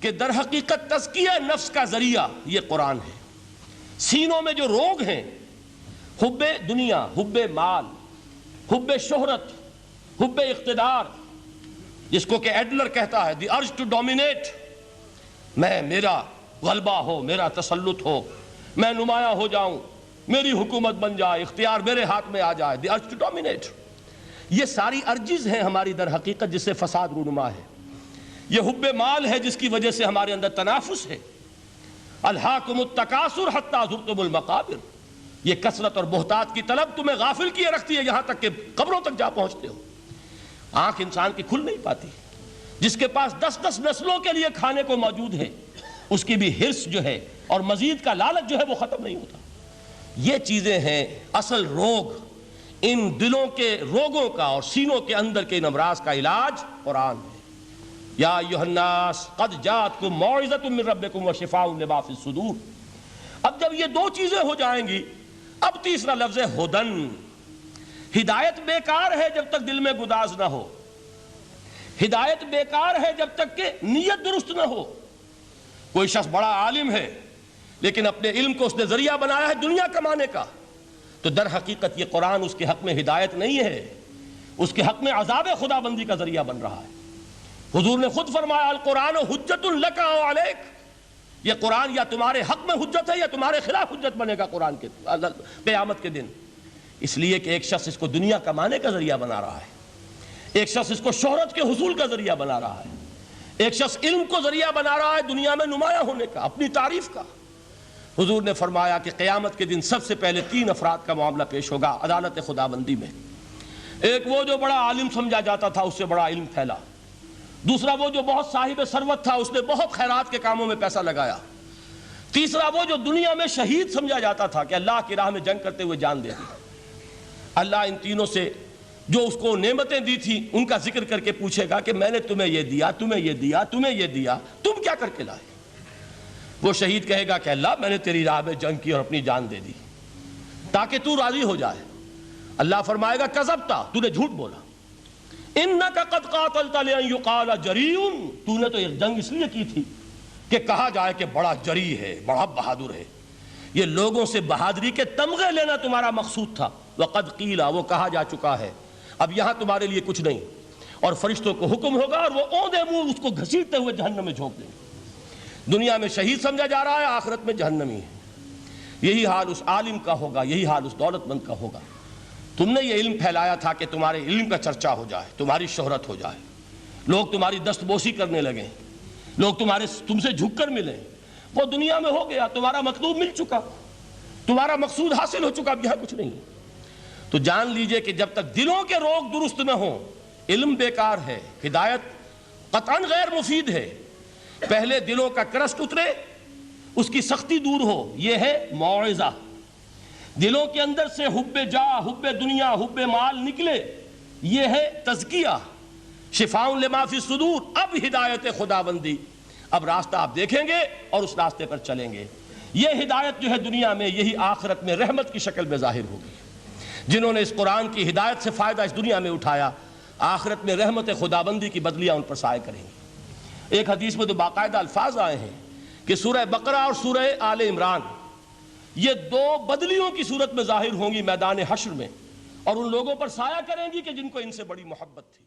کہ در حقیقت تزکیہ نفس کا ذریعہ یہ قرآن ہے۔ سینوں میں جو روگ ہیں، حب دنیا، حب مال، حب شہرت، حب اقتدار، جس کو کہ ایڈلر کہتا ہے دی ارج ٹو ڈومینیٹ، میرا غلبہ ہو، میرا تسلط ہو، میں نمایاں ہو جاؤں، میری حکومت بن جائے، اختیار میرے ہاتھ میں آ جائے، دی ارج ٹو ڈومینیٹ۔ یہ ساری ارجز ہیں ہماری در حقیقت جس سے فساد رونما ہے۔ یہ حب مال ہے جس کی وجہ سے ہمارے اندر تنافس ہے۔ الہاکم التکاثر حتی زرتم المقابر، یہ کثرت اور بہتات کی طلب تمہیں غافل کیے رکھتی ہے یہاں تک کہ قبروں تک جا پہنچتے ہو۔ آنکھ انسان کی کھل نہیں پاتی۔ جس کے پاس 10 نسلوں کے لیے کھانے کو موجود ہے، اس کی بھی حرص جو ہے اور مزید کا لالچ جو ہے وہ ختم نہیں ہوتا۔ یہ چیزیں ہیں اصل روگ۔ ان دلوں کے روگوں کا اور سینوں کے اندر کے ان امراض کا علاج قرآن ہے۔ یا ایھا الناس قد جاءتکم موعظۃ من ربکم وشفاء لما فی الصدور۔ اب جب یہ دو چیزیں ہو جائیں گی، اب تیسرا لفظ ہے ہدن۔ ہدایت بیکار ہے جب تک دل میں گداز نہ ہو، ہدایت بیکار ہے جب تک کہ نیت درست نہ ہو۔ کوئی شخص بڑا عالم ہے لیکن اپنے علم کو اس نے ذریعہ بنایا ہے دنیا کمانے کا، تو در حقیقت یہ قرآن اس کے حق میں ہدایت نہیں ہے، اس کے حق میں عذاب خدا بندی کا ذریعہ بن رہا ہے۔ حضور نے خود فرمایا القرآن حجت لک او علیک، یہ قرآن یا تمہارے حق میں حجت ہے یا تمہارے خلاف حجت بنے گا قرآن کے قیامت کے دن۔ اس لیے کہ ایک شخص اس کو دنیا کمانے کا ذریعہ بنا رہا ہے، ایک شخص اس کو شہرت کے حصول کا ذریعہ بنا رہا ہے، ایک شخص علم کو ذریعہ بنا رہا ہے دنیا میں نمایاں ہونے کا، اپنی تعریف کا۔ حضور نے فرمایا کہ قیامت کے دن سب سے پہلے 3 افراد کا معاملہ پیش ہوگا عدالت خدا بندی میں۔ ایک وہ جو بڑا عالم سمجھا جاتا تھا، اس سے بڑا علم پھیلا۔ دوسرا وہ جو بہت صاحب ثروت تھا، اس نے بہت خیرات کے کاموں میں پیسہ لگایا۔ تیسرا وہ جو دنیا میں شہید سمجھا جاتا تھا کہ اللہ کی راہ میں جنگ کرتے ہوئے جان دے دی۔ اللہ ان تینوں سے جو اس کو نعمتیں دی تھی ان کا ذکر کر کے پوچھے گا کہ میں نے تمہیں یہ دیا، تمہیں یہ دیا، تمہیں یہ دیا، تم کیا کر کے لائے؟ وہ شہید کہے گا کہ اللہ میں نے تیری راہ میں جنگ کی اور اپنی جان دے دی تاکہ تو راضی ہو جائے۔ اللہ فرمائے گا کذبتا، تو نے جھوٹ بولا، انک قد قاتلت لان یقال جریء، تو نے تو ایک جنگ اس لیے کی تھی کہ کہا جائے کہ بڑا جری ہے، بڑا بہادر ہے۔ یہ لوگوں سے بہادری کے تمغے لینا تمہارا مقصود تھا۔ وقد قیل، وہ کہا جا چکا ہے، اب یہاں تمہارے لیے کچھ نہیں۔ اور فرشتوں کو حکم ہوگا اور وہ اوندے منہ اس کو گھسیٹتے ہوئے جہنم میں جھونک دیں گے۔ دنیا میں شہید سمجھا جا رہا ہے، آخرت میں جہنمی ہے۔ یہی حال اس عالم کا ہوگا، یہی حال اس دولت مند کا ہوگا۔ تم نے یہ علم پھیلایا تھا کہ تمہارے علم کا چرچا ہو جائے، تمہاری شہرت ہو جائے، لوگ تمہاری دست بوسی کرنے لگیں، لوگ تم سے جھک کر ملیں۔ وہ دنیا میں ہو گیا، تمہارا مطلوب مل چکا، تمہارا مقصود حاصل ہو چکا، اب یہاں کچھ نہیں۔ تو جان لیجئے کہ جب تک دلوں کے روگ درست نہ ہوں، علم بیکار ہے، ہدایت قطعاً غیر مفید ہے۔ پہلے دلوں کا کرسٹ اترے، اس کی سختی دور ہو، یہ ہے موعظہ۔ دلوں کے اندر سے حب جاہ، حب دنیا، حب مال نکلے، یہ ہے تزکیہ۔ شفاء لما فی الصدور، اب ہدایت خدا بندی، اب راستہ آپ دیکھیں گے اور اس راستے پر چلیں گے۔ یہ ہدایت جو ہے دنیا میں، یہی آخرت میں رحمت کی شکل میں ظاہر ہوگی۔ جنہوں نے اس قرآن کی ہدایت سے فائدہ اس دنیا میں اٹھایا، آخرت میں رحمت خدا بندی کی بدلیاں ان پر سایہ کریں گی۔ ایک حدیث میں تو باقاعدہ الفاظ آئے ہیں کہ سورہ بقرہ اور سورہ آل عمران یہ 2 بدلیوں کی صورت میں ظاہر ہوں گی میدان حشر میں، اور ان لوگوں پر سایہ کریں گی کہ جن کو ان سے بڑی محبت تھی۔